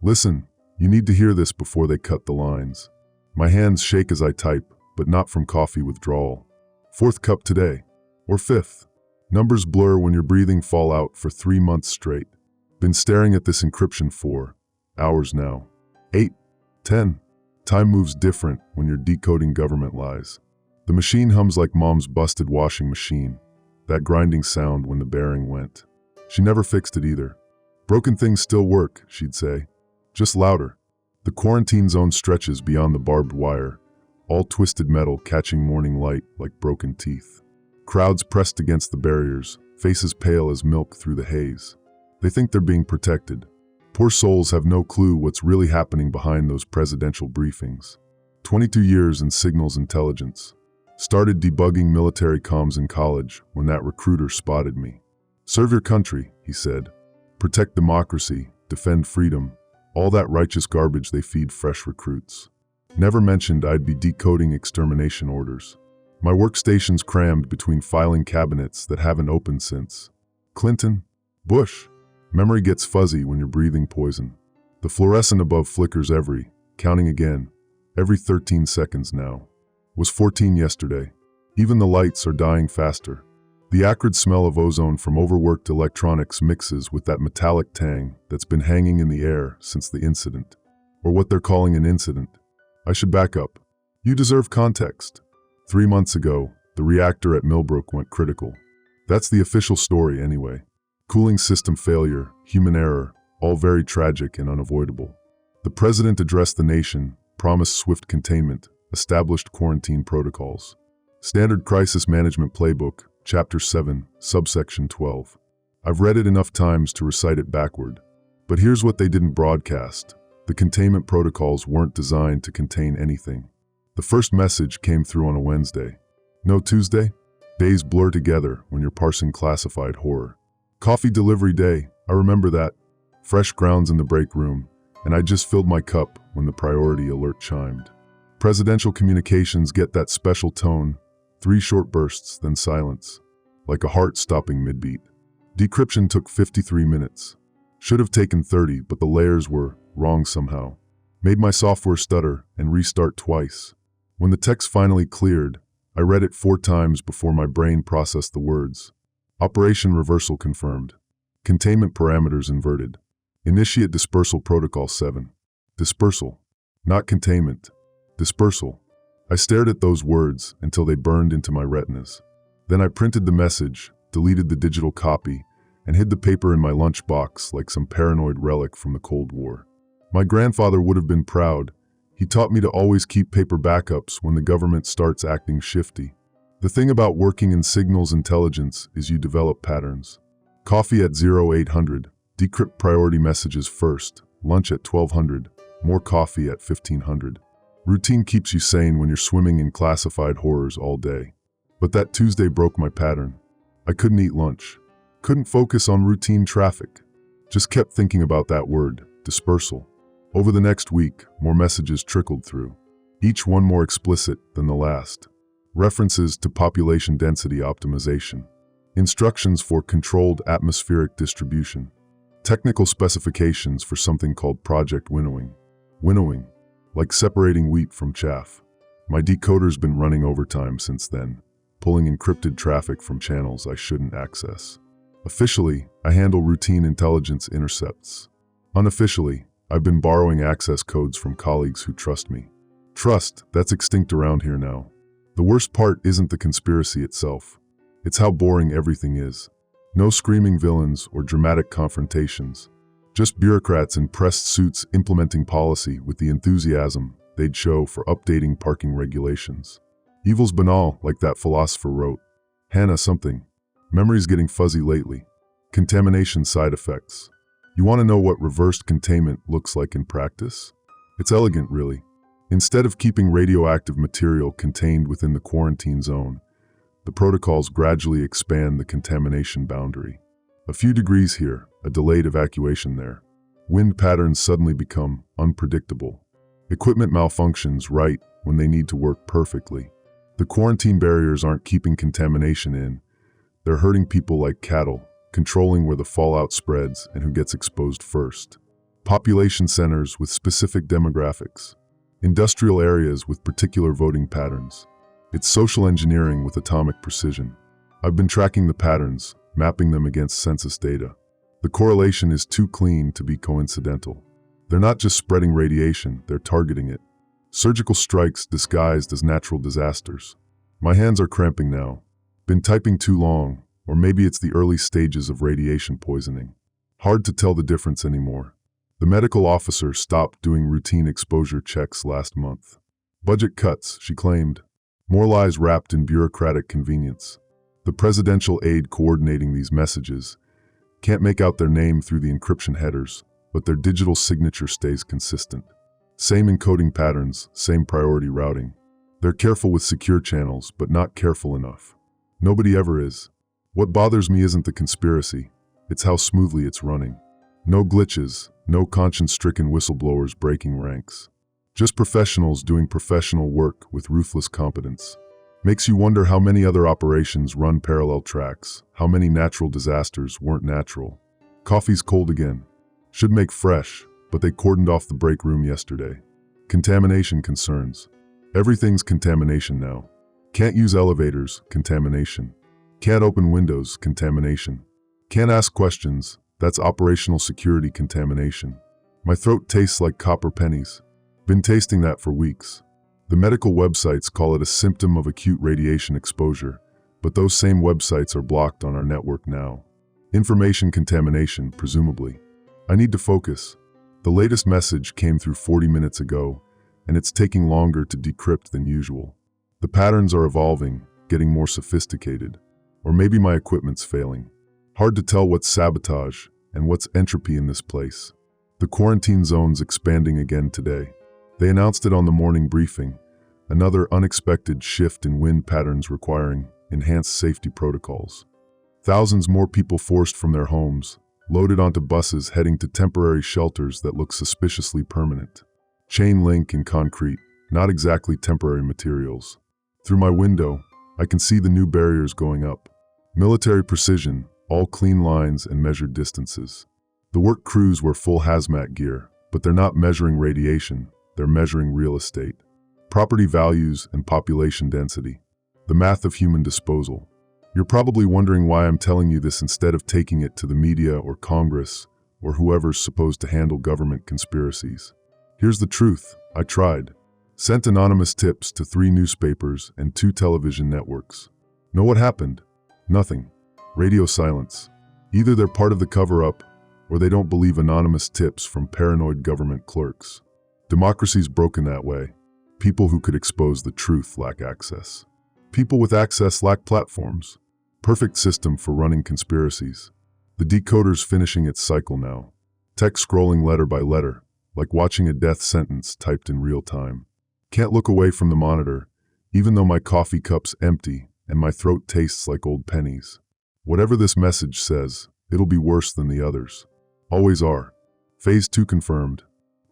Listen, you need to hear this before they cut the lines. My hands shake as I type, but not from coffee withdrawal. 4th cup today. Or 5th. Numbers blur when your breathing fall out for 3 months straight. Been staring at this encryption for hours now. 8, 10. Time moves different when you're decoding government lies. The machine hums like mom's busted washing machine. That grinding sound when the bearing went. She never fixed it either. Broken things still work, she'd say. Just louder. The quarantine zone stretches beyond the barbed wire, all twisted metal catching morning light like broken teeth. Crowds pressed against the barriers, faces pale as milk through the haze. They think they're being protected. Poor souls have no clue what's really happening behind those presidential briefings. 22 years in signals intelligence. Started debugging military comms in college when that recruiter spotted me. Serve your country, he said. Protect democracy, defend freedom, all that righteous garbage they feed fresh recruits. Never mentioned I'd be decoding extermination orders. My workstation's crammed between filing cabinets that haven't opened since Clinton, Bush. Memory gets fuzzy when you're breathing poison. The fluorescent above flickers counting again, every 13 seconds now. Was 14 yesterday. Even the lights are dying faster. The acrid smell of ozone from overworked electronics mixes with that metallic tang that's been hanging in the air since the incident. Or what they're calling an incident. I should back up. You deserve context. 3 months ago, the reactor at Millbrook went critical. That's the official story anyway. Cooling system failure, human error, all very tragic and unavoidable. The president addressed the nation, promised swift containment, established quarantine protocols. Standard Crisis Management Playbook, Chapter 7, Subsection 12. I've read it enough times to recite it backward. But here's what they didn't broadcast. The containment protocols weren't designed to contain anything. The first message came through on a Wednesday. No Tuesday? Days blur together when you're parsing classified horror. Coffee delivery day, I remember that. Fresh grounds in the break room, and I just filled my cup when the priority alert chimed. Presidential communications get that special tone, 3 short bursts, then silence, like a heart stopping mid-beat. Decryption took 53 minutes. Should have taken 30, but the layers were wrong somehow. Made my software stutter and restart twice. When the text finally cleared, I read it 4 times before my brain processed the words. Operation reversal confirmed. Containment parameters inverted. Initiate dispersal protocol 7. Dispersal. Not containment. Dispersal. I stared at those words until they burned into my retinas. Then I printed the message, deleted the digital copy, and hid the paper in my lunchbox like some paranoid relic from the Cold War. My grandfather would have been proud. He taught me to always keep paper backups when the government starts acting shifty. The thing about working in signals intelligence is you develop patterns. Coffee at 0800, decrypt priority messages first, lunch at 1200, more coffee at 1500. Routine keeps you sane when you're swimming in classified horrors all day. But that Tuesday broke my pattern. I couldn't eat lunch. Couldn't focus on routine traffic. Just kept thinking about that word, dispersal. Over the next week, more messages trickled through, each one more explicit than the last. References to population density optimization. Instructions for controlled atmospheric distribution. Technical specifications for something called project winnowing. Winnowing, like separating wheat from chaff. My decoder's been running overtime since then, pulling encrypted traffic from channels I shouldn't access. Officially, I handle routine intelligence intercepts. Unofficially, I've been borrowing access codes from colleagues who trust me. Trust, that's extinct around here now. The worst part isn't the conspiracy itself. It's how boring everything is. No screaming villains or dramatic confrontations. Just bureaucrats in pressed suits implementing policy with the enthusiasm they'd show for updating parking regulations. Evil's banal, like that philosopher wrote. Hannah something. Memory's getting fuzzy lately. Contamination side effects. You want to know what reversed containment looks like in practice? It's elegant, really. Instead of keeping radioactive material contained within the quarantine zone, the protocols gradually expand the contamination boundary. A few degrees here, a delayed evacuation there. Wind patterns suddenly become unpredictable. Equipment malfunctions right when they need to work perfectly. The quarantine barriers aren't keeping contamination in. They're herding people like cattle, controlling where the fallout spreads and who gets exposed first. population centers with specific demographics, industrial areas with particular voting patterns. It's social engineering with atomic precision. I've been tracking the patterns, mapping them against census data. The correlation is too clean to be coincidental. They're not just spreading radiation, they're targeting it. Surgical strikes disguised as natural disasters. My hands are cramping now. Been typing too long, or maybe it's the early stages of radiation poisoning. Hard to tell the difference anymore. The medical officer stopped doing routine exposure checks last month. Budget cuts, she claimed. More lies wrapped in bureaucratic convenience. The presidential aide coordinating these messages can't make out their name through the encryption headers, but their digital signature stays consistent. Same encoding patterns, same priority routing. They're careful with secure channels, but not careful enough. Nobody ever is. What bothers me isn't the conspiracy, it's how smoothly it's running. No glitches, no conscience-stricken whistleblowers breaking ranks. Just professionals doing professional work with ruthless competence. Makes you wonder how many other operations run parallel tracks, how many natural disasters weren't natural. Coffee's cold again. Should make fresh, but they cordoned off the break room yesterday. Contamination concerns. Everything's contamination now. Can't use elevators, contamination. Can't open windows, contamination. Can't ask questions, that's operational security contamination. My throat tastes like copper pennies. Been tasting that for weeks. The medical websites call it a symptom of acute radiation exposure, but those same websites are blocked on our network now. Information contamination, presumably. I need to focus. The latest message came through 40 minutes ago, and it's taking longer to decrypt than usual. The patterns are evolving, getting more sophisticated. Or maybe my equipment's failing. Hard to tell what's sabotage and what's entropy in this place. The quarantine zone's expanding again today. They announced it on the morning briefing, another unexpected shift in wind patterns requiring enhanced safety protocols. Thousands more people forced from their homes, loaded onto buses heading to temporary shelters that look suspiciously permanent. Chain link and concrete, not exactly temporary materials. Through my window, I can see the new barriers going up. Military precision, all clean lines and measured distances. The work crews wear full hazmat gear, but they're not measuring radiation, they're measuring real estate. Property values and population density. The math of human disposal. You're probably wondering why I'm telling you this instead of taking it to the media or Congress or whoever's supposed to handle government conspiracies. Here's the truth, I tried. Sent anonymous tips to 3 newspapers and 2 television networks. Know what happened? Nothing. Radio silence. Either they're part of the cover-up or they don't believe anonymous tips from paranoid government clerks. Democracy's broken that way. People who could expose the truth lack access. People with access lack platforms. Perfect system for running conspiracies. The decoder's finishing its cycle now. Text scrolling letter by letter, like watching a death sentence typed in real time. Can't look away from the monitor, even though my coffee cup's empty and my throat tastes like old pennies. Whatever this message says, it'll be worse than the others. Always are. Phase 2 confirmed.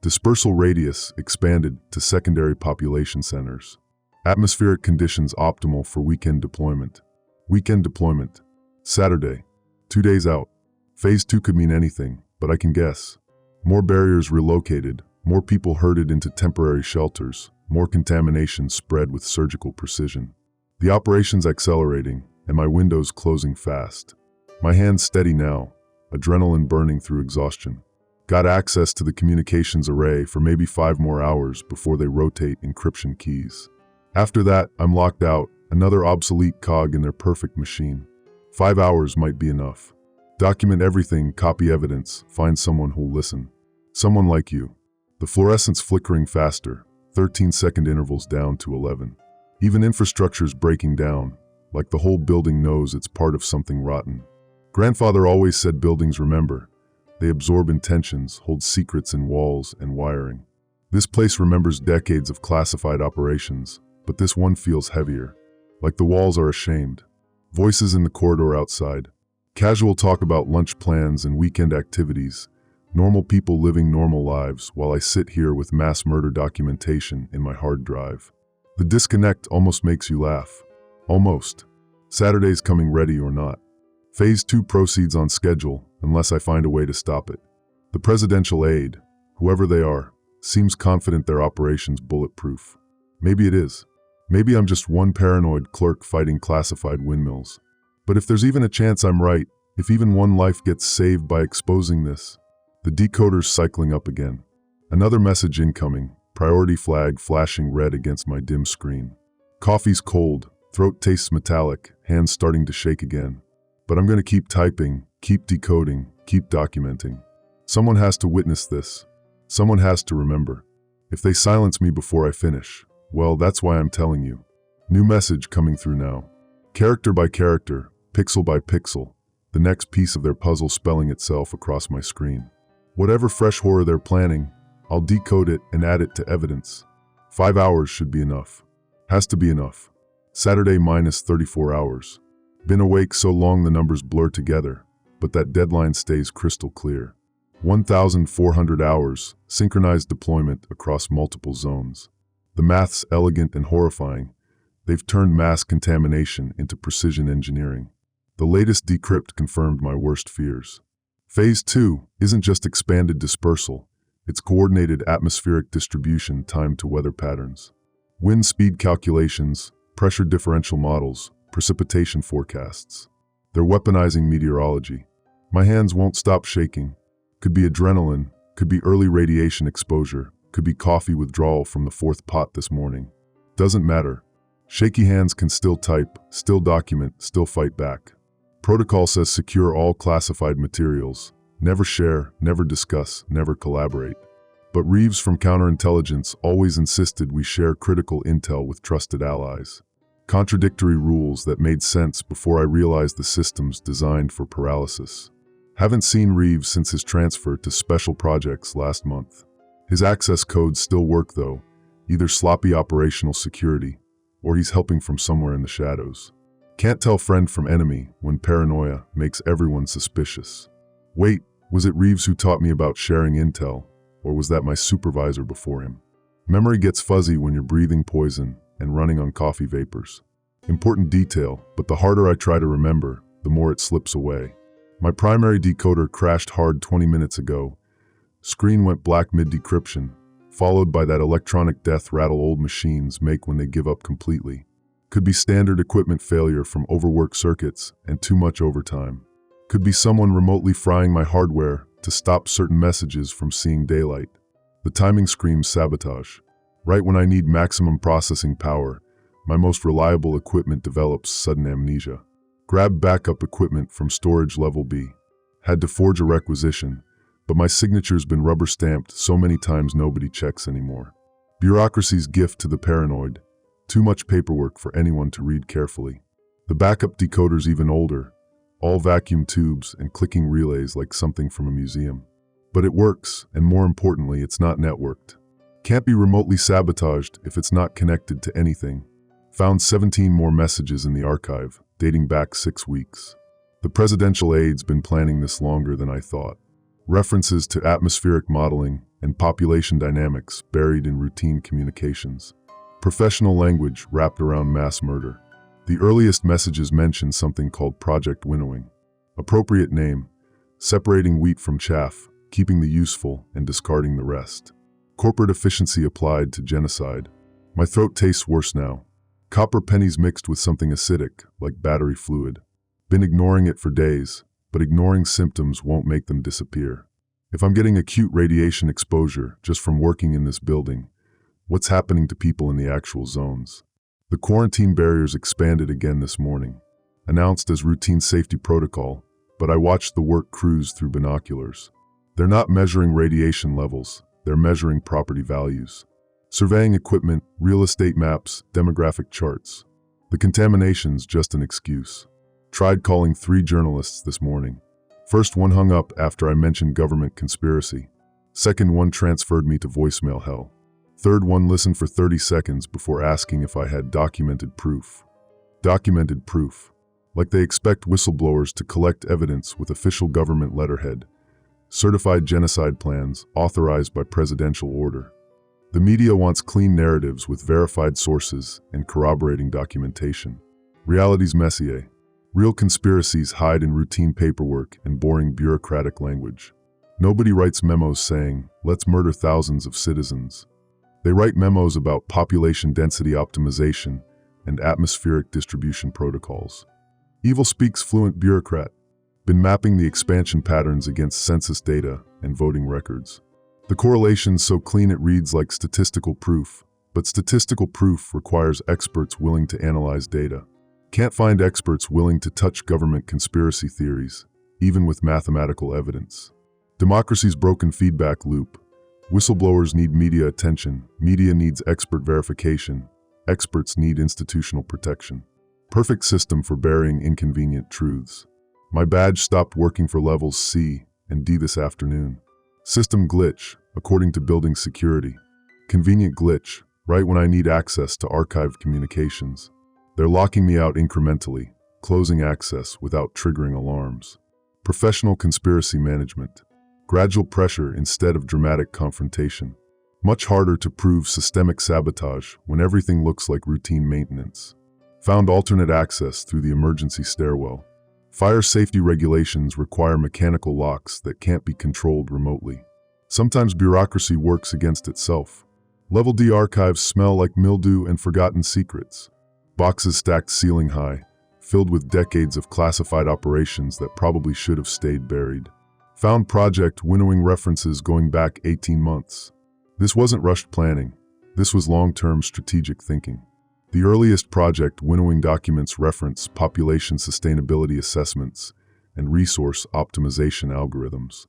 Dispersal radius expanded to secondary population centers. Atmospheric conditions optimal for weekend deployment. Weekend deployment. Saturday. 2 days out. Phase 2 could mean anything, but I can guess. More barriers relocated, more people herded into temporary shelters, more contamination spread with surgical precision. The operation's accelerating, and my window's closing fast. My hands steady now, adrenaline burning through exhaustion. Got access to the communications array for maybe 5 more hours before they rotate encryption keys. After that, I'm locked out, another obsolete cog in their perfect machine. 5 hours might be enough. Document everything, copy evidence, find someone who'll listen. Someone like you. The fluorescence flickering faster, 13-second intervals down to 11. Even infrastructure's breaking down, like the whole building knows it's part of something rotten. Grandfather always said buildings remember. They absorb intentions, hold secrets in walls and wiring. This place remembers decades of classified operations, but this one feels heavier. Like the walls are ashamed. Voices in the corridor outside. Casual talk about lunch plans and weekend activities. Normal people living normal lives while I sit here with mass murder documentation in my hard drive. The disconnect almost makes you laugh. Almost. Saturday's coming ready or not. Phase 2 proceeds on schedule, unless I find a way to stop it. The presidential aide, whoever they are, seems confident their operation's bulletproof. Maybe it is. Maybe I'm just one paranoid clerk fighting classified windmills. But if there's even a chance I'm right, if even one life gets saved by exposing this, the decoder's cycling up again. Another message incoming, priority flag flashing red against my dim screen. Coffee's cold, throat tastes metallic, hands starting to shake again. But I'm going to keep typing, keep decoding, keep documenting. Someone has to witness this. Someone has to remember. If they silence me before I finish, well, that's why I'm telling you. New message coming through now. Character by character, pixel by pixel, the next piece of their puzzle spelling itself across my screen. Whatever fresh horror they're planning, I'll decode it and add it to evidence. 5 hours should be enough. Has to be enough. Saturday minus 34 hours. Been awake so long the numbers blur together, but that deadline stays crystal clear. 1,400 hours, synchronized deployment across multiple zones. The math's elegant and horrifying. They've turned mass contamination into precision engineering. The latest decrypt confirmed my worst fears. Phase 2 isn't just expanded dispersal, it's coordinated atmospheric distribution timed to weather patterns. Wind speed calculations, pressure differential models, precipitation forecasts. They're weaponizing meteorology. My hands won't stop shaking. Could be adrenaline, could be early radiation exposure, could be coffee withdrawal from the 4th pot this morning. Doesn't matter. Shaky hands can still type, still document, still fight back. Protocol says secure all classified materials. Never share, never discuss, never collaborate. But Reeves from counterintelligence always insisted we share critical intel with trusted allies. Contradictory rules that made sense before I realized the system's designed for paralysis. Haven't seen Reeves since his transfer to special projects last month. His access codes still work though, either sloppy operational security, or he's helping from somewhere in the shadows. Can't tell friend from enemy when paranoia makes everyone suspicious. Wait, was it Reeves who taught me about sharing intel, or was that my supervisor before him? Memory gets fuzzy when you're breathing poison and running on coffee vapors. Important detail, but the harder I try to remember, the more it slips away. My primary decoder crashed hard 20 minutes ago. Screen went black mid-decryption, followed by that electronic death rattle old machines make when they give up completely. Could be standard equipment failure from overworked circuits and too much overtime. Could be someone remotely frying my hardware to stop certain messages from seeing daylight. The timing screams sabotage. Right when I need maximum processing power, my most reliable equipment develops sudden amnesia. Grab backup equipment from storage level B. Had to forge a requisition, but my signature's been rubber stamped so many times nobody checks anymore. Bureaucracy's gift to the paranoid. Too much paperwork for anyone to read carefully. The backup decoder's even older. All vacuum tubes and clicking relays like something from a museum. But it works, and more importantly, it's not networked. Can't be remotely sabotaged if it's not connected to anything. Found 17 more messages in the archive, dating back 6 weeks. The presidential aide's been planning this longer than I thought. References to atmospheric modeling and population dynamics buried in routine communications. Professional language wrapped around mass murder. The earliest messages mention something called Project Winnowing. Appropriate name, separating wheat from chaff, keeping the useful and discarding the rest. Corporate efficiency applied to genocide. My throat tastes worse now. Copper pennies mixed with something acidic, like battery fluid. Been ignoring it for days, but ignoring symptoms won't make them disappear. If I'm getting acute radiation exposure just from working in this building, what's happening to people in the actual zones? The quarantine barriers expanded again this morning, announced as routine safety protocol, but I watched the work crews through binoculars. They're not measuring radiation levels, they're measuring property values. Surveying equipment, real estate maps, demographic charts. The contamination's just an excuse. Tried calling 3 journalists this morning. First one hung up after I mentioned government conspiracy. Second one transferred me to voicemail hell. Third one listened for 30 seconds before asking if I had documented proof. Documented proof. Like they expect whistleblowers to collect evidence with official government letterhead. Certified genocide plans authorized by presidential order. The media wants clean narratives with verified sources and corroborating documentation. Reality's messy, eh? Real conspiracies hide in routine paperwork and boring bureaucratic language. Nobody writes memos saying, let's murder thousands of citizens. They write memos about population density optimization and atmospheric distribution protocols. Evil speaks fluent bureaucrat. Been mapping the expansion patterns against census data and voting records. The correlation's so clean it reads like statistical proof, but statistical proof requires experts willing to analyze data. Can't find experts willing to touch government conspiracy theories, even with mathematical evidence. Democracy's broken feedback loop. Whistleblowers need media attention, media needs expert verification, experts need institutional protection. Perfect system for burying inconvenient truths. My badge stopped working for levels C and D this afternoon. System glitch, according to building security. Convenient glitch, right when I need access to archived communications. They're locking me out incrementally, closing access without triggering alarms. Professional conspiracy management. Gradual pressure instead of dramatic confrontation. Much harder to prove systemic sabotage when everything looks like routine maintenance. Found alternate access through the emergency stairwell. Fire safety regulations require mechanical locks that can't be controlled remotely. Sometimes bureaucracy works against itself. Level D archives smell like mildew and forgotten secrets. Boxes stacked ceiling high, filled with decades of classified operations that probably should have stayed buried. Found project winnowing references going back 18 months. This wasn't rushed planning. This was long-term strategic thinking. The earliest project winnowing documents reference population sustainability assessments and resource optimization algorithms.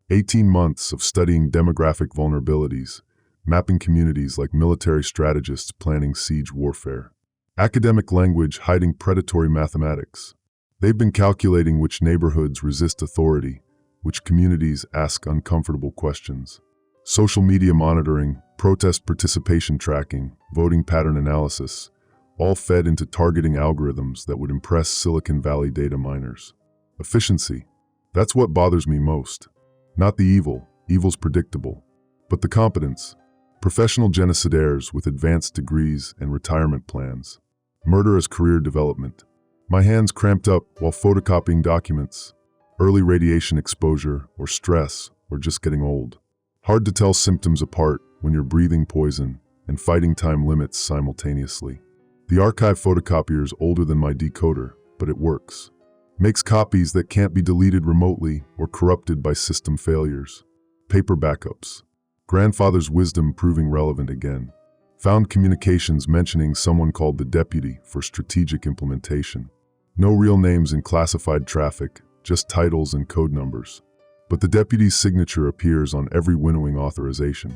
18 months of studying demographic vulnerabilities, mapping communities like military strategists planning siege warfare. Academic language hiding predatory mathematics. They've been calculating which neighborhoods resist authority, which communities ask uncomfortable questions. Social media monitoring, protest participation tracking, voting pattern analysis, all fed into targeting algorithms that would impress Silicon Valley data miners. Efficiency. That's what bothers me most. Not the evil, evil's predictable, but the competence. Professional genocidaires with advanced degrees and retirement plans. Murder as career development. My hands cramped up while photocopying documents. Early radiation exposure, or stress, or just getting old. Hard to tell symptoms apart when you're breathing poison and fighting time limits simultaneously. The archive photocopier's older than my decoder, but it works. Makes copies that can't be deleted remotely or corrupted by system failures. Paper backups. Grandfather's wisdom proving relevant again. Found communications mentioning someone called the deputy for strategic implementation. No real names in classified traffic, just titles and code numbers. But the deputy's signature appears on every winnowing authorization.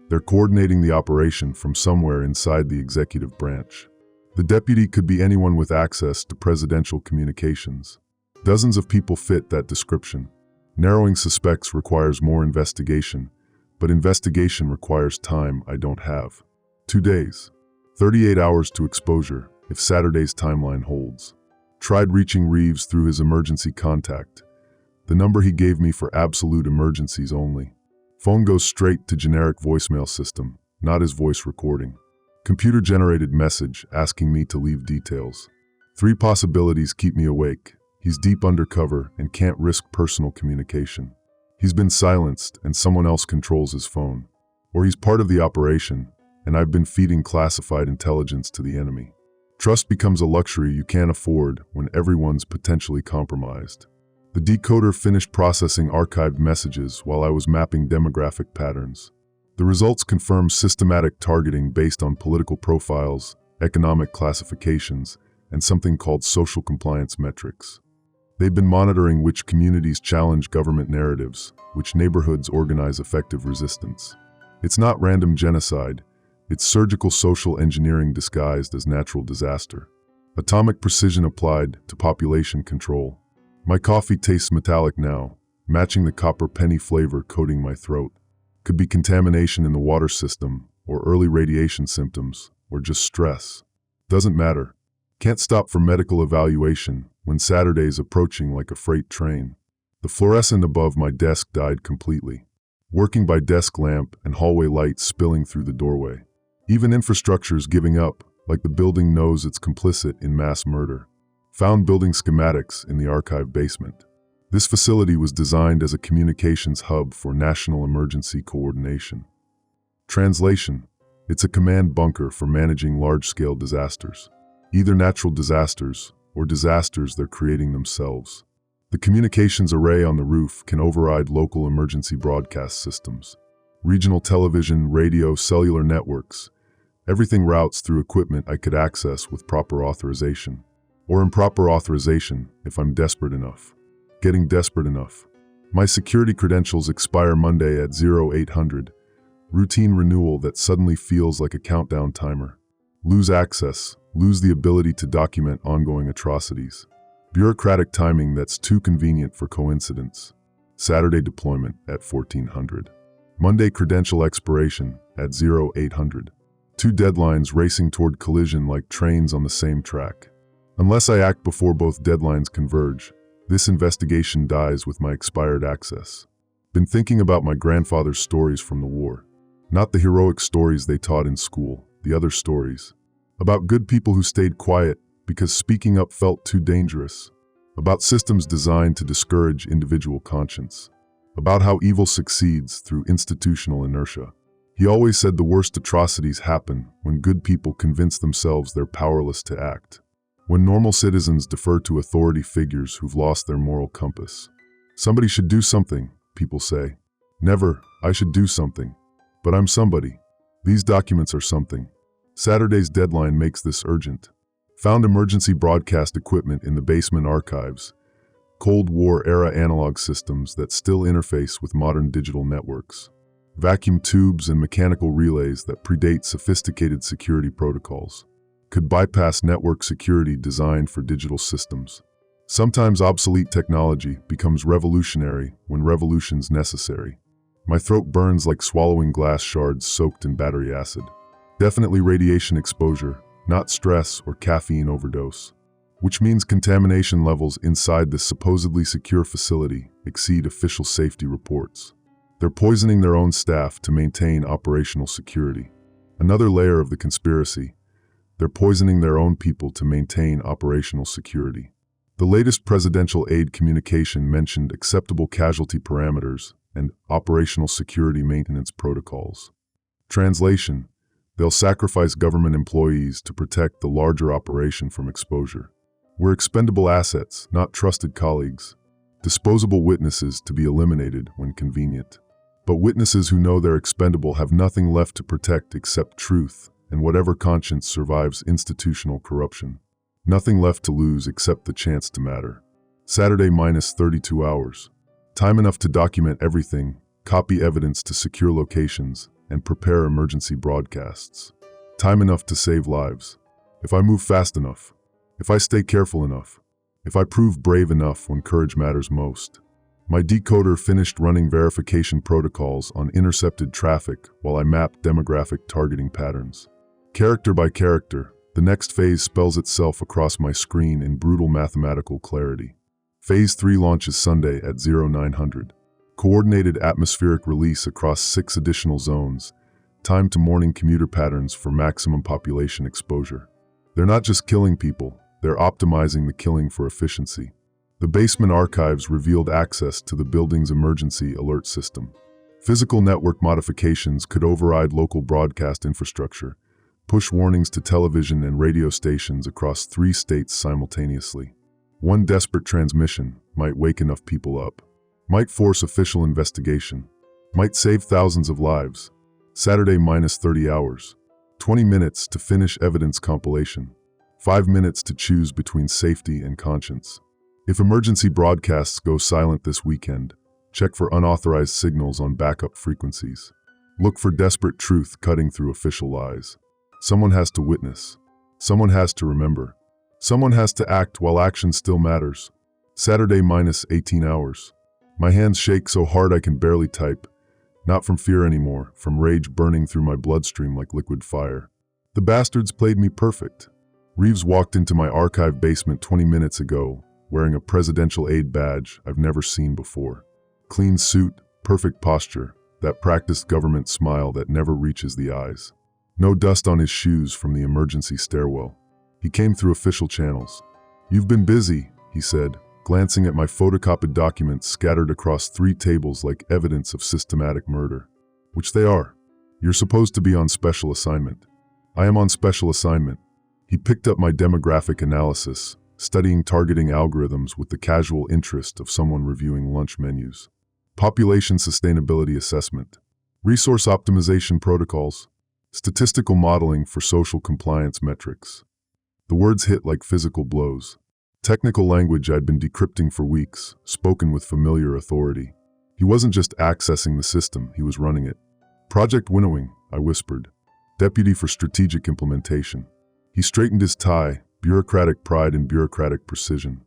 They're coordinating the operation from somewhere inside the executive branch. The deputy could be anyone with access to presidential communications. Dozens of people fit that description. Narrowing suspects requires more investigation, but investigation requires time I don't have. 2 days. 38 hours to exposure, if Saturday's timeline holds. Tried reaching Reeves through his emergency contact. The number he gave me for absolute emergencies only. Phone goes straight to generic voicemail system, not his voice recording. Computer-generated message asking me to leave details. 3 possibilities keep me awake. He's deep undercover and can't risk personal communication. He's been silenced and someone else controls his phone. Or he's part of the operation, and I've been feeding classified intelligence to the enemy. Trust becomes a luxury you can't afford when everyone's potentially compromised. The decoder finished processing archived messages while I was mapping demographic patterns. The results confirm systematic targeting based on political profiles, economic classifications, and something called social compliance metrics. They've been monitoring which communities challenge government narratives, which neighborhoods organize effective resistance. It's not random genocide. It's surgical social engineering disguised as natural disaster. Atomic precision applied to population control. My coffee tastes metallic now, matching the copper penny flavor coating my throat. Could be contamination in the water system, or early radiation symptoms, or just stress. Doesn't matter. Can't stop for medical evaluation when Saturday's approaching like a freight train. The fluorescent above my desk died completely. Working by desk lamp and hallway light spilling through the doorway. Even infrastructure's giving up, like the building knows it's complicit in mass murder. Found building schematics in the archive basement. This facility was designed as a communications hub for national emergency coordination. Translation: it's a command bunker for managing large-scale disasters, either natural disasters or disasters they're creating themselves. The communications array on the roof can override local emergency broadcast systems, regional television, radio, cellular networks. Everything routes through equipment I could access with proper authorization, or improper authorization if I'm desperate enough. Getting desperate enough. My security credentials expire Monday at 0800. Routine renewal that suddenly feels like a countdown timer. Lose access, lose the ability to document ongoing atrocities. Bureaucratic timing that's too convenient for coincidence. Saturday deployment at 1400. Monday credential expiration at 0800. Two deadlines racing toward collision like trains on the same track. Unless I act before both deadlines converge, this investigation dies with my expired access. Been thinking about my grandfather's stories from the war. Not the heroic stories they taught in school, the other stories. About good people who stayed quiet because speaking up felt too dangerous. About systems designed to discourage individual conscience. About how evil succeeds through institutional inertia. He always said the worst atrocities happen when good people convince themselves they're powerless to act. When normal citizens defer to authority figures who've lost their moral compass. Somebody should do something, people say. Never, I should do something. But I'm somebody. These documents are something. Saturday's deadline makes this urgent. Found emergency broadcast equipment in the basement archives. Cold War-era analog systems that still interface with modern digital networks. Vacuum tubes and mechanical relays that predate sophisticated security protocols. Could bypass network security designed for digital systems. Sometimes obsolete technology becomes revolutionary when revolution's necessary. My throat burns like swallowing glass shards soaked in battery acid. Definitely radiation exposure, not stress or caffeine overdose. Which means contamination levels inside this supposedly secure facility exceed official safety reports. They're poisoning their own staff to maintain operational security. Another layer of the conspiracy. They're poisoning their own people to maintain operational security. The latest presidential aid communication mentioned acceptable casualty parameters and operational security maintenance protocols. Translation: they'll sacrifice government employees to protect the larger operation from exposure. We're expendable assets, not trusted colleagues. Disposable witnesses to be eliminated when convenient. But witnesses who know they're expendable have nothing left to protect except truth and whatever conscience survives institutional corruption. Nothing left to lose except the chance to matter. Saturday minus 32 hours. Time enough to document everything, copy evidence to secure locations, and prepare emergency broadcasts. Time enough to save lives. If I move fast enough. If I stay careful enough. If I prove brave enough when courage matters most. My decoder finished running verification protocols on intercepted traffic while I mapped demographic targeting patterns. Character by character, the next phase spells itself across my screen in brutal mathematical clarity. Phase 3 launches Sunday at 0900. Coordinated atmospheric release across 6 additional zones. Time to morning commuter patterns for maximum population exposure. They're not just killing people, they're optimizing the killing for efficiency. The basement archives revealed access to the building's emergency alert system. Physical network modifications could override local broadcast infrastructure, push warnings to television and radio stations across 3 states simultaneously. One desperate transmission might wake enough people up, might force official investigation, might save thousands of lives. Saturday minus 30 hours. 20 minutes to finish evidence compilation. 5 minutes to choose between safety and conscience. If emergency broadcasts go silent this weekend, check for unauthorized signals on backup frequencies. Look for desperate truth cutting through official lies. Someone has to witness. Someone has to remember. Someone has to act while action still matters. Saturday minus 18 hours. My hands shake so hard I can barely type. Not from fear anymore, from rage burning through my bloodstream like liquid fire. The bastards played me perfect. Reeves walked into my archive basement 20 minutes ago, wearing a presidential aide badge I've never seen before. Clean suit, perfect posture, that practiced government smile that never reaches the eyes. No dust on his shoes from the emergency stairwell. He came through official channels. "You've been busy," he said, glancing at my photocopied documents scattered across 3 tables like evidence of systematic murder. Which they are. You're supposed to be on special assignment. I am on special assignment. He picked up my demographic analysis, studying targeting algorithms with the casual interest of someone reviewing lunch menus. Population sustainability assessment. Resource optimization protocols. Statistical modeling for social compliance metrics. The words hit like physical blows. Technical language I'd been decrypting for weeks, spoken with familiar authority. He wasn't just accessing the system, he was running it. Project Winnowing, I whispered. Deputy for Strategic Implementation. He straightened his tie, bureaucratic pride and bureaucratic precision.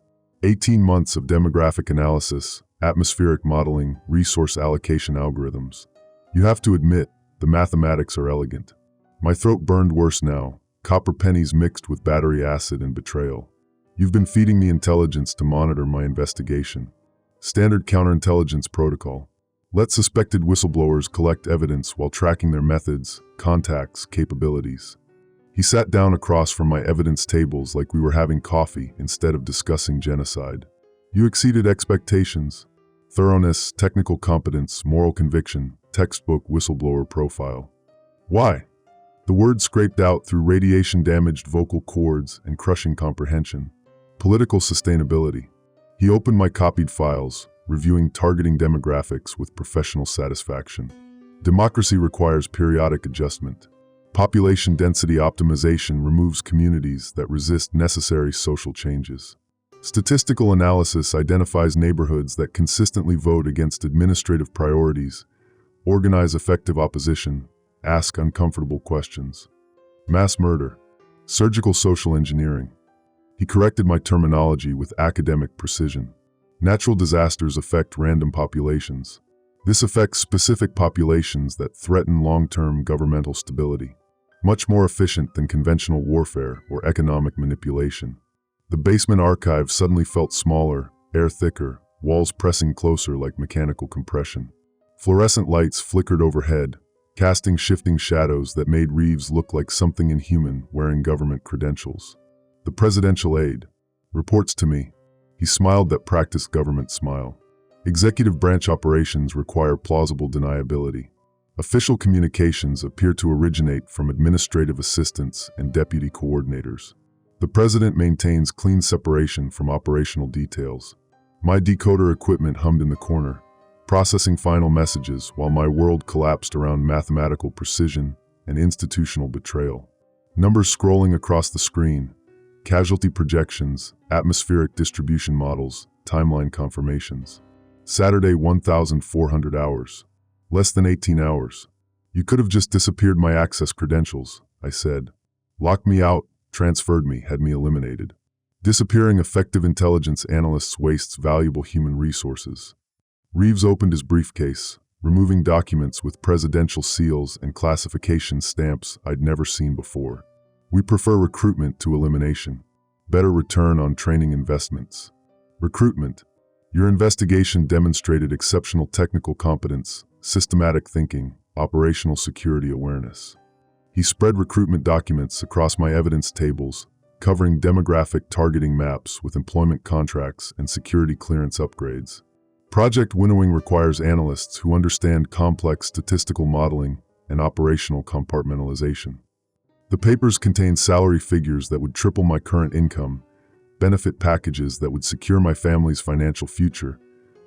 18 months of demographic analysis, atmospheric modeling, resource allocation algorithms. You have to admit, the mathematics are elegant. My throat burned worse now, copper pennies mixed with battery acid and betrayal. You've been feeding me intelligence to monitor my investigation. Standard counterintelligence protocol. Let suspected whistleblowers collect evidence while tracking their methods, contacts, capabilities. He sat down across from my evidence tables like we were having coffee instead of discussing genocide. You exceeded expectations. Thoroughness, technical competence, moral conviction, textbook whistleblower profile. Why? The words scraped out through radiation-damaged vocal cords and crushing comprehension. Political sustainability. He opened my copied files, reviewing targeting demographics with professional satisfaction. Democracy requires periodic adjustment. Population density optimization removes communities that resist necessary social changes. Statistical analysis identifies neighborhoods that consistently vote against administrative priorities, organize effective opposition, ask uncomfortable questions. Mass murder. Surgical social engineering. He corrected my terminology with academic precision. Natural disasters affect random populations. This affects specific populations that threaten long-term governmental stability. Much more efficient than conventional warfare or economic manipulation. The basement archive suddenly felt smaller, air thicker, walls pressing closer like mechanical compression. Fluorescent lights flickered overhead, casting shifting shadows that made Reeves look like something inhuman wearing government credentials. The presidential aide. Reports to me. He smiled that practiced government smile. Executive branch operations require plausible deniability. Official communications appear to originate from administrative assistants and deputy coordinators. The president maintains clean separation from operational details. My decoder equipment hummed in the corner, processing final messages while my world collapsed around mathematical precision and institutional betrayal. Numbers scrolling across the screen, casualty projections, atmospheric distribution models, timeline confirmations. Saturday 1,400 hours. Less than 18 hours. You could have just disappeared my access credentials, I said. Locked me out, transferred me, had me eliminated. Disappearing effective intelligence analysts wastes valuable human resources. Reeves opened his briefcase, removing documents with presidential seals and classification stamps I'd never seen before. We prefer recruitment to elimination. Better return on training investments. Recruitment. Your investigation demonstrated exceptional technical competence, systematic thinking, operational security awareness. He spread recruitment documents across my evidence tables, covering demographic targeting maps with employment contracts and security clearance upgrades. Project Winnowing requires analysts who understand complex statistical modeling and operational compartmentalization. The papers contain salary figures that would triple my current income, benefit packages that would secure my family's financial future,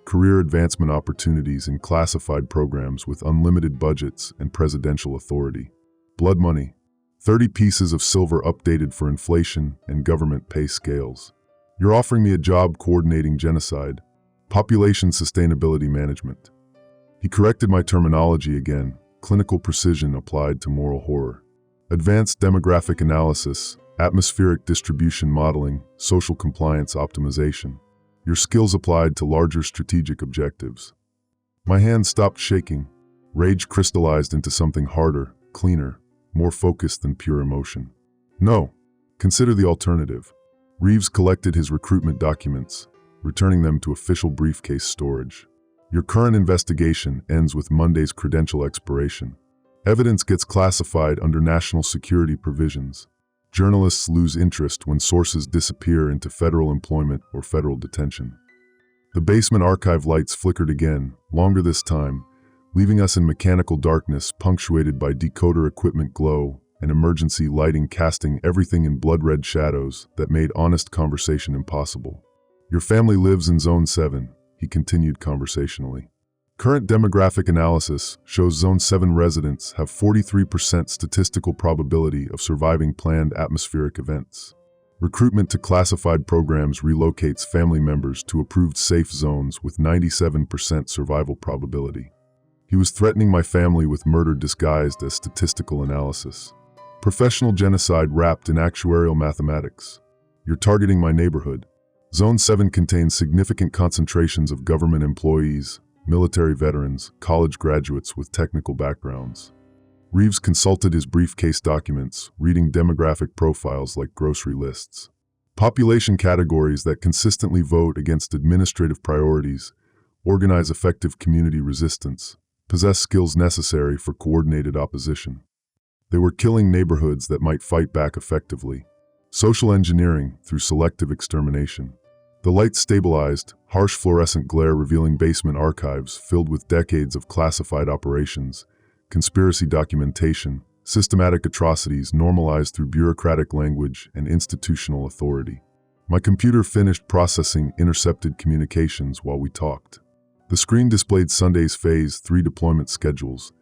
career advancement opportunities in classified programs with unlimited budgets and presidential authority. Blood money. 30 pieces of silver updated for inflation and government pay scales. You're offering me a job coordinating genocide, population sustainability management. He corrected my terminology again, clinical precision applied to moral horror. Advanced demographic analysis, atmospheric distribution modeling, social compliance optimization. Your skills applied to larger strategic objectives. My hands stopped shaking. Rage crystallized into something harder, cleaner, more focused than pure emotion. No. Consider the alternative. Reeves collected his recruitment documents, returning them to official briefcase storage. Your current investigation ends with Monday's credential expiration. Evidence gets classified under national security provisions. Journalists lose interest when sources disappear into federal employment or federal detention. The basement archive lights flickered again, longer this time, leaving us in mechanical darkness punctuated by decoder equipment glow and emergency lighting casting everything in blood-red shadows that made honest conversation impossible. Your family lives in Zone 7, he continued conversationally. Current demographic analysis shows Zone 7 residents have 43% statistical probability of surviving planned atmospheric events. Recruitment to classified programs relocates family members to approved safe zones with 97% survival probability. He was threatening my family with murder disguised as statistical analysis. Professional genocide wrapped in actuarial mathematics. You're targeting my neighborhood. Zone 7 contains significant concentrations of government employees, military veterans, college graduates with technical backgrounds. Reeves consulted his briefcase documents, reading demographic profiles like grocery lists. Population categories that consistently vote against administrative priorities, organize effective community resistance, possess skills necessary for coordinated opposition. They were killing neighborhoods that might fight back effectively. Social engineering through selective extermination. The light stabilized, harsh fluorescent glare revealing basement archives filled with decades of classified operations, conspiracy documentation, systematic atrocities normalized through bureaucratic language and institutional authority. My computer finished processing intercepted communications while we talked. The screen displayed Sunday's Phase 3 deployment schedules,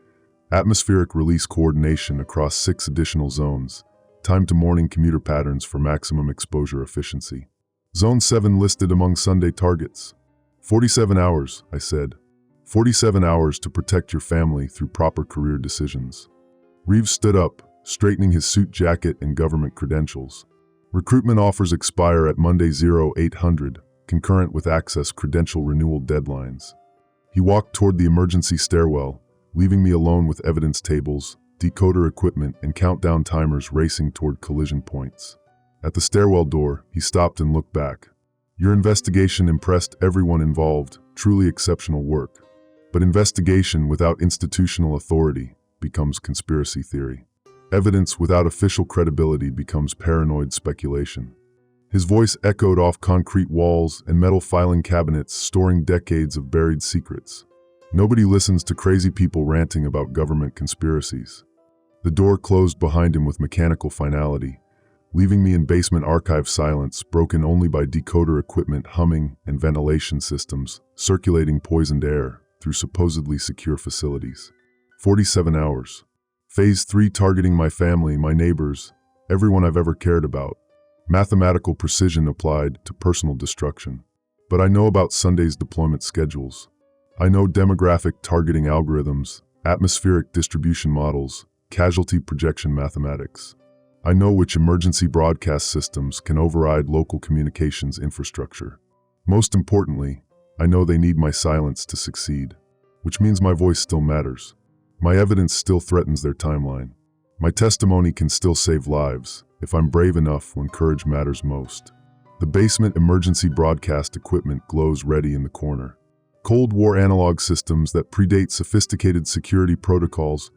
atmospheric release coordination across 6 additional zones, time to morning commuter patterns for maximum exposure efficiency. Zone 7 listed among Sunday targets. 47 hours, I said. 47 hours to protect your family through proper career decisions. Reeves stood up, straightening his suit jacket and government credentials. Recruitment offers expire at Monday 0800, concurrent with access credential renewal deadlines. He walked toward the emergency stairwell, leaving me alone with evidence tables, decoder equipment, and countdown timers racing toward collision points. At the stairwell door, he stopped and looked back. Your investigation impressed everyone involved, truly exceptional work. But investigation without institutional authority becomes conspiracy theory. Evidence without official credibility becomes paranoid speculation. His voice echoed off concrete walls and metal filing cabinets storing decades of buried secrets. Nobody listens to crazy people ranting about government conspiracies. The door closed behind him with mechanical finality, leaving me in basement archive silence broken only by decoder equipment humming and ventilation systems circulating poisoned air through supposedly secure facilities. 47 hours. Phase 3 targeting my family, my neighbors, everyone I've ever cared about. Mathematical precision applied to personal destruction. But I know about Sunday's deployment schedules. I know demographic targeting algorithms, atmospheric distribution models, casualty projection mathematics. I know which emergency broadcast systems can override local communications infrastructure. Most importantly, I know they need my silence to succeed, which means my voice still matters. My evidence still threatens their timeline. My testimony can still save lives if I'm brave enough when courage matters most. The basement emergency broadcast equipment glows ready in the corner. Cold War analog systems that predate sophisticated security protocols,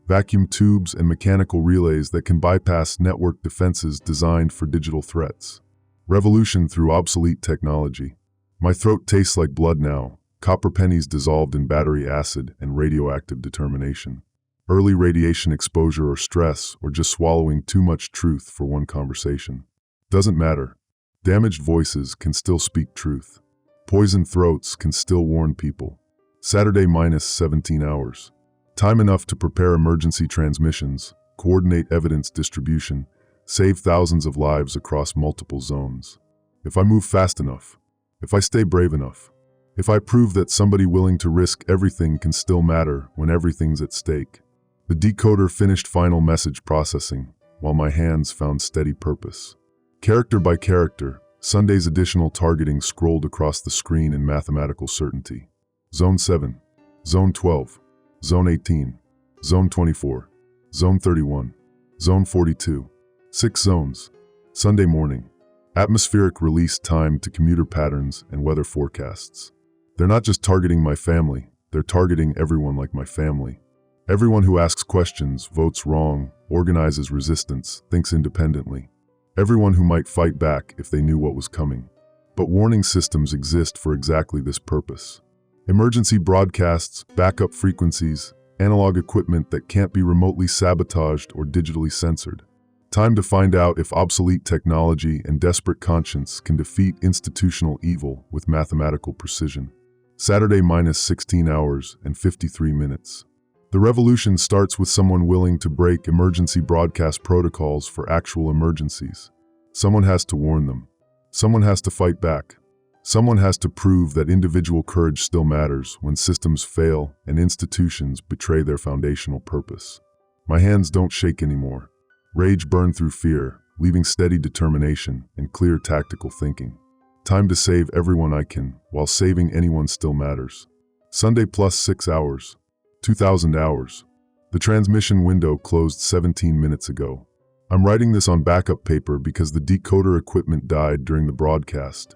vacuum tubes and mechanical relays that can bypass network defenses designed for digital threats. Revolution through obsolete technology. My throat tastes like blood now, copper pennies dissolved in battery acid and radioactive determination. Early radiation exposure or stress, or just swallowing too much truth for one conversation. Doesn't matter. Damaged voices can still speak truth. Poisoned throats can still warn people. Saturday minus 17 hours. Time enough to prepare emergency transmissions, coordinate evidence distribution, save thousands of lives across multiple zones. If I move fast enough, if I stay brave enough, if I prove that somebody willing to risk everything can still matter when everything's at stake. The decoder finished final message processing, while my hands found steady purpose. Character by character, Sunday's additional targeting scrolled across the screen in mathematical certainty. Zone 7, Zone 12, Zone 18, Zone 24, Zone 31, Zone 42. 6 zones. Sunday morning. Atmospheric release time to commuter patterns and weather forecasts. They're not just targeting my family, they're targeting everyone like my family. Everyone who asks questions, votes wrong, organizes resistance, thinks independently. Everyone who might fight back if they knew what was coming. But warning systems exist for exactly this purpose. Emergency broadcasts, backup frequencies, analog equipment that can't be remotely sabotaged or digitally censored. Time to find out if obsolete technology and desperate conscience can defeat institutional evil with mathematical precision. Saturday minus 16 hours and 53 minutes. The revolution starts with someone willing to break emergency broadcast protocols for actual emergencies. Someone has to warn them. Someone has to fight back. Someone has to prove that individual courage still matters when systems fail and institutions betray their foundational purpose. My hands don't shake anymore. Rage burned through fear, leaving steady determination and clear tactical thinking. Time to save everyone I can, while saving anyone still matters. Sunday plus 6 hours. 2,000 hours. The transmission window closed 17 minutes ago. I'm writing this on backup paper because the decoder equipment died during the broadcast.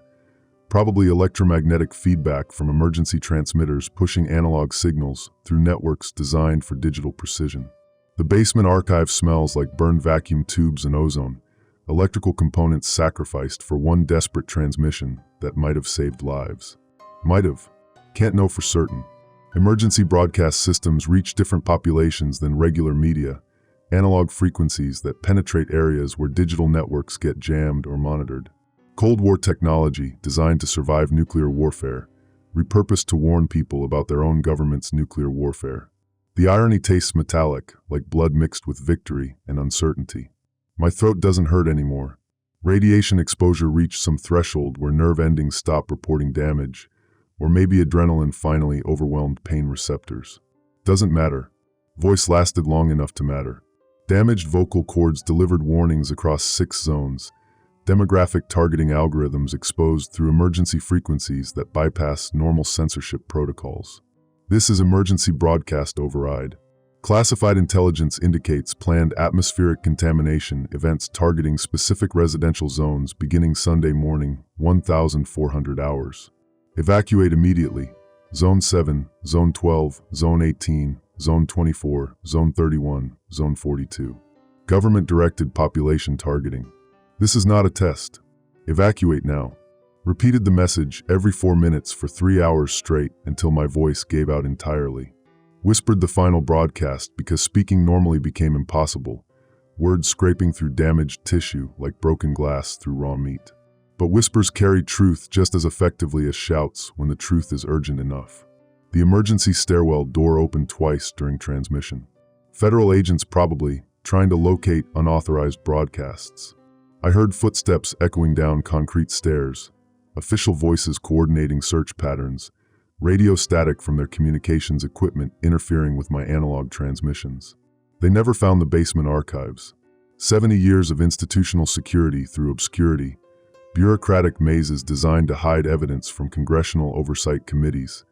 Probably electromagnetic feedback from emergency transmitters pushing analog signals through networks designed for digital precision. The basement archive smells like burned vacuum tubes and ozone, electrical components sacrificed for one desperate transmission that might have saved lives. Might have. Can't know for certain. Emergency broadcast systems reach different populations than regular media, analog frequencies that penetrate areas where digital networks get jammed or monitored. Cold War technology designed to survive nuclear warfare, repurposed to warn people about their own government's nuclear warfare. The irony tastes metallic, like blood mixed with victory and uncertainty. My throat doesn't hurt anymore. Radiation exposure reached some threshold where nerve endings stop reporting damage, or maybe adrenaline finally overwhelmed pain receptors. Doesn't matter. Voice lasted long enough to matter. Damaged vocal cords delivered warnings across 6 zones. Demographic targeting algorithms exposed through emergency frequencies that bypass normal censorship protocols. This is emergency broadcast override. Classified intelligence indicates planned atmospheric contamination events targeting specific residential zones beginning Sunday morning, 1,400 hours. Evacuate immediately. Zone 7, Zone 12, Zone 18, Zone 24, Zone 31, Zone 42. Government-directed population targeting. This is not a test. Evacuate now. Repeated the message every 4 minutes for 3 hours straight until my voice gave out entirely. Whispered the final broadcast because speaking normally became impossible, words scraping through damaged tissue like broken glass through raw meat. But whispers carry truth just as effectively as shouts when the truth is urgent enough. The emergency stairwell door opened twice during transmission. Federal agents probably trying to locate unauthorized broadcasts. I heard footsteps echoing down concrete stairs, official voices coordinating search patterns, radio static from their communications equipment interfering with my analog transmissions. They never found the basement archives. 70 years of institutional security through obscurity, bureaucratic mazes designed to hide evidence from congressional oversight committees,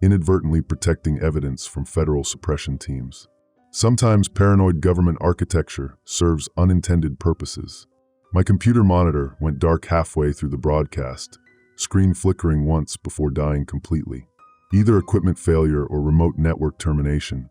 inadvertently protecting evidence from federal suppression teams. Sometimes paranoid government architecture serves unintended purposes. My computer monitor went dark halfway through the broadcast, screen flickering once before dying completely. Either equipment failure or remote network termination.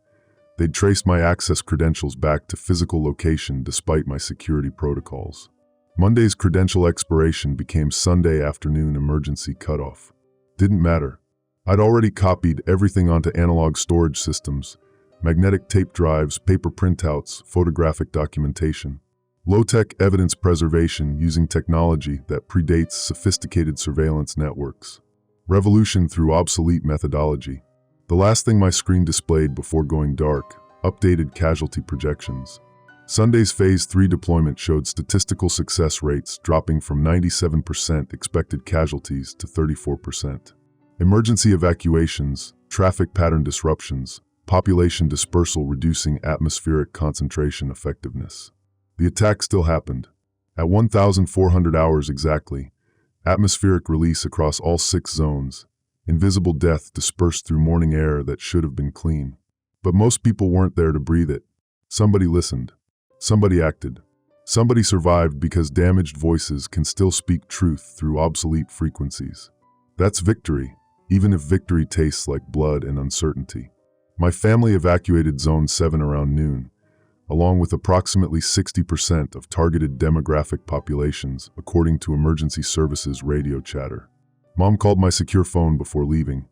They'd traced my access credentials back to physical location despite my security protocols. Monday's credential expiration became Sunday afternoon emergency cutoff. Didn't matter. I'd already copied everything onto analog storage systems, magnetic tape drives, paper printouts, photographic documentation. Low-tech evidence preservation using technology that predates sophisticated surveillance networks. Revolution through obsolete methodology. The last thing my screen displayed before going dark, updated casualty projections. Sunday's Phase 3 deployment showed statistical success rates dropping from 97% expected casualties to 34%. Emergency evacuations, traffic pattern disruptions, population dispersal reducing atmospheric concentration effectiveness. The attack still happened. At 1,400 hours exactly, atmospheric release across all 6 zones, invisible death dispersed through morning air that should have been clean. But most people weren't there to breathe it. Somebody listened. Somebody acted. Somebody survived because damaged voices can still speak truth through obsolete frequencies. That's victory, even if victory tastes like blood and uncertainty. My family evacuated Zone 7 around noon, along with approximately 60% of targeted demographic populations, according to emergency services radio chatter. Mom called my secure phone before leaving.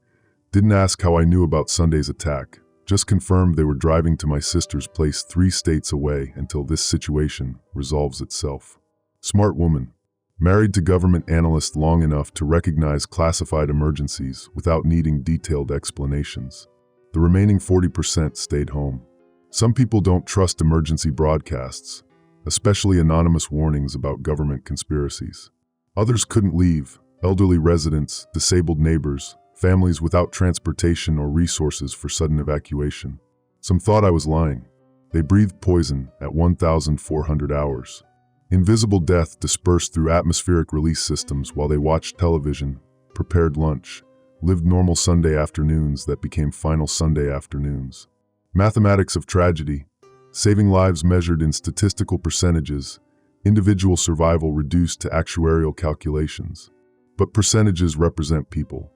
Didn't ask how I knew about Sunday's attack, just confirmed they were driving to my sister's place 3 states away until this situation resolves itself. Smart woman. Married to government analyst long enough to recognize classified emergencies without needing detailed explanations. The remaining 40% stayed home. Some people don't trust emergency broadcasts, especially anonymous warnings about government conspiracies. Others couldn't leave: elderly residents, disabled neighbors, families without transportation or resources for sudden evacuation. Some thought I was lying. They breathed poison at 1,400 hours. Invisible death dispersed through atmospheric release systems while they watched television, prepared lunch, lived normal Sunday afternoons that became final Sunday afternoons. Mathematics of tragedy, saving lives measured in statistical percentages, individual survival reduced to actuarial calculations. But percentages represent people.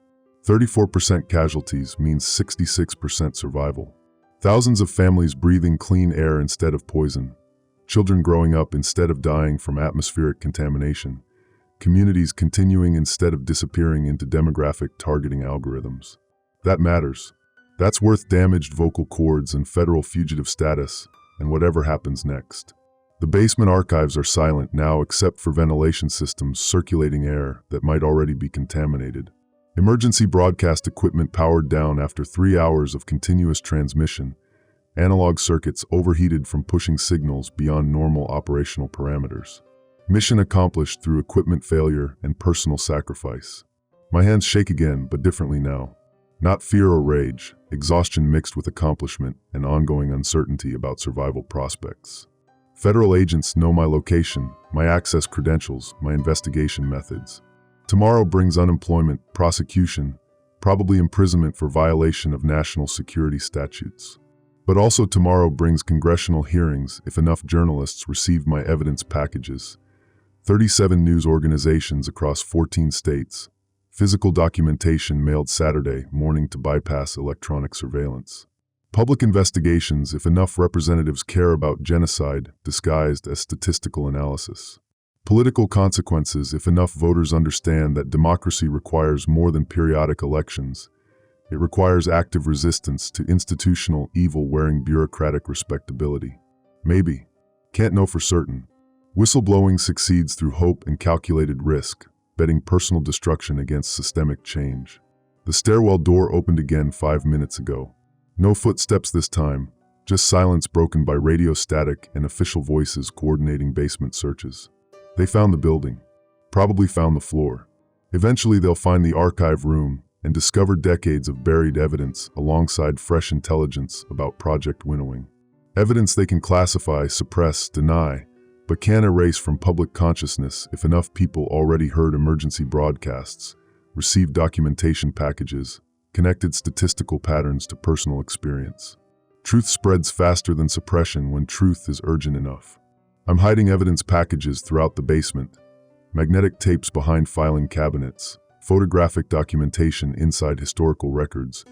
34% casualties means 66% survival. Thousands of families breathing clean air instead of poison. Children growing up instead of dying from atmospheric contamination. Communities continuing instead of disappearing into demographic targeting algorithms. That matters. That's worth damaged vocal cords and federal fugitive status, and whatever happens next. The basement archives are silent now except for ventilation systems circulating air that might already be contaminated. Emergency broadcast equipment powered down after 3 hours of continuous transmission. Analog circuits overheated from pushing signals beyond normal operational parameters. Mission accomplished through equipment failure and personal sacrifice. My hands shake again, but differently now. Not fear or rage, exhaustion mixed with accomplishment and ongoing uncertainty about survival prospects. Federal agents know my location, my access credentials, my investigation methods. Tomorrow brings unemployment, prosecution, probably imprisonment for violation of national security statutes. But also tomorrow brings congressional hearings if enough journalists receive my evidence packages. 37 news organizations across 14 states. Physical documentation mailed Saturday morning to bypass electronic surveillance. Public investigations if enough representatives care about genocide disguised as statistical analysis. Political consequences if enough voters understand that democracy requires more than periodic elections. It requires active resistance to institutional evil wearing bureaucratic respectability. Maybe. Can't know for certain. Whistleblowing succeeds through hope and calculated risk, betting personal destruction against systemic change. The stairwell door opened again 5 minutes ago. No footsteps this time, just silence broken by radio static and official voices coordinating basement searches. They found the building. Probably found the floor. Eventually they'll find the archive room and discover decades of buried evidence alongside fresh intelligence about Project Winnowing. Evidence they can classify, suppress, deny, but can erase from public consciousness if enough people already heard emergency broadcasts, received documentation packages, connected statistical patterns to personal experience. Truth spreads faster than suppression when truth is urgent enough. I'm hiding evidence packages throughout the basement, magnetic tapes behind filing cabinets, photographic documentation inside historical records,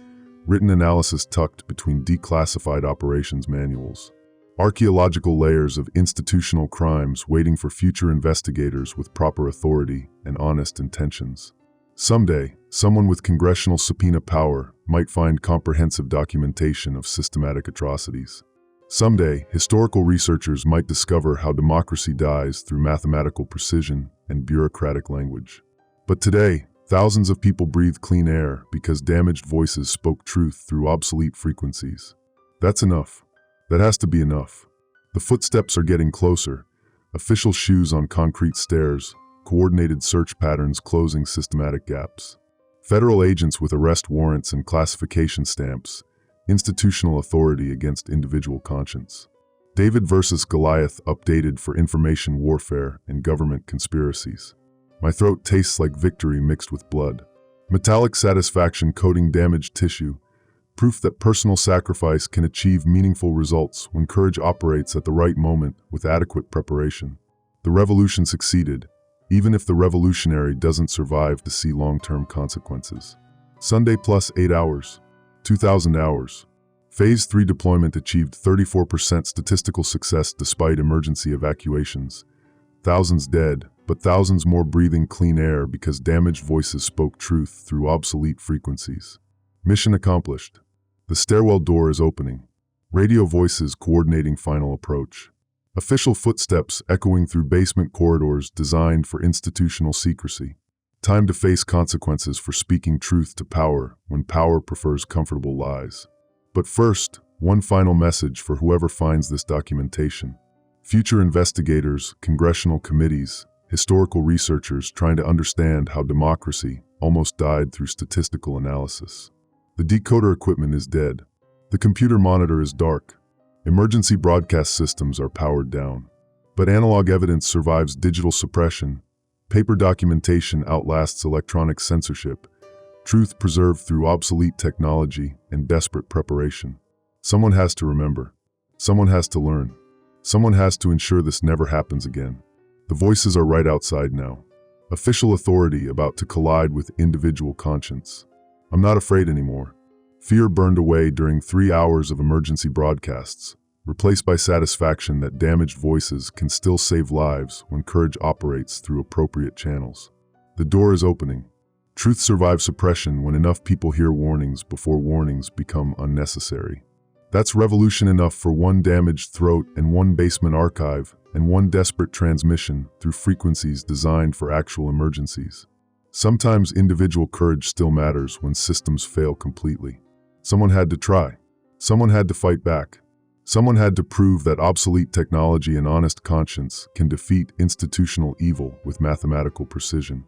written analysis tucked between declassified operations manuals. Archaeological layers of institutional crimes waiting for future investigators with proper authority and honest intentions. Someday, someone with congressional subpoena power might find comprehensive documentation of systematic atrocities. Someday, historical researchers might discover how democracy dies through mathematical precision and bureaucratic language. But today, thousands of people breathe clean air because damaged voices spoke truth through obsolete frequencies. That's enough. That has to be enough. The footsteps are getting closer. Official shoes on concrete stairs, coordinated search patterns closing systematic gaps. Federal agents with arrest warrants and classification stamps. Institutional authority against individual conscience. David versus Goliath updated for information warfare and government conspiracies. My throat tastes like victory mixed with blood. Metallic satisfaction coating damaged tissue. Proof that personal sacrifice can achieve meaningful results when courage operates at the right moment with adequate preparation. The revolution succeeded, even if the revolutionary doesn't survive to see long-term consequences. Sunday plus 8 hours. 2,000 hours. Phase 3 deployment achieved 34% statistical success despite emergency evacuations. Thousands dead, but thousands more breathing clean air because damaged voices spoke truth through obsolete frequencies. Mission accomplished. The stairwell door is opening. Radio voices coordinating final approach. Official footsteps echoing through basement corridors designed for institutional secrecy. Time to face consequences for speaking truth to power when power prefers comfortable lies. But first, one final message for whoever finds this documentation. Future investigators, congressional committees, historical researchers trying to understand how democracy almost died through statistical analysis. The decoder equipment is dead. The computer monitor is dark. Emergency broadcast systems are powered down. But analog evidence survives digital suppression. Paper documentation outlasts electronic censorship. Truth preserved through obsolete technology and desperate preparation. Someone has to remember. Someone has to learn. Someone has to ensure this never happens again. The voices are right outside now. Official authority about to collide with individual conscience. I'm not afraid anymore. Fear burned away during 3 hours of emergency broadcasts, replaced by satisfaction that damaged voices can still save lives when courage operates through appropriate channels. The door is opening. Truth survives suppression when enough people hear warnings before warnings become unnecessary. That's revolution enough for one damaged throat and one basement archive and one desperate transmission through frequencies designed for actual emergencies. Sometimes individual courage still matters when systems fail completely. Someone had to try. Someone had to fight back. Someone had to prove that obsolete technology and honest conscience can defeat institutional evil with mathematical precision.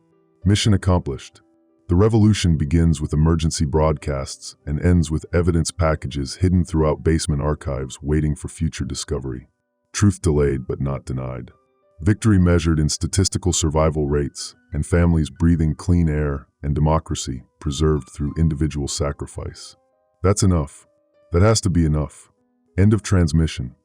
Mission accomplished. The revolution begins with emergency broadcasts and ends with evidence packages hidden throughout basement archives waiting for future discovery. Truth delayed but not denied. Victory measured in statistical survival rates and families breathing clean air and democracy preserved through individual sacrifice. That's enough. That has to be enough. End of transmission.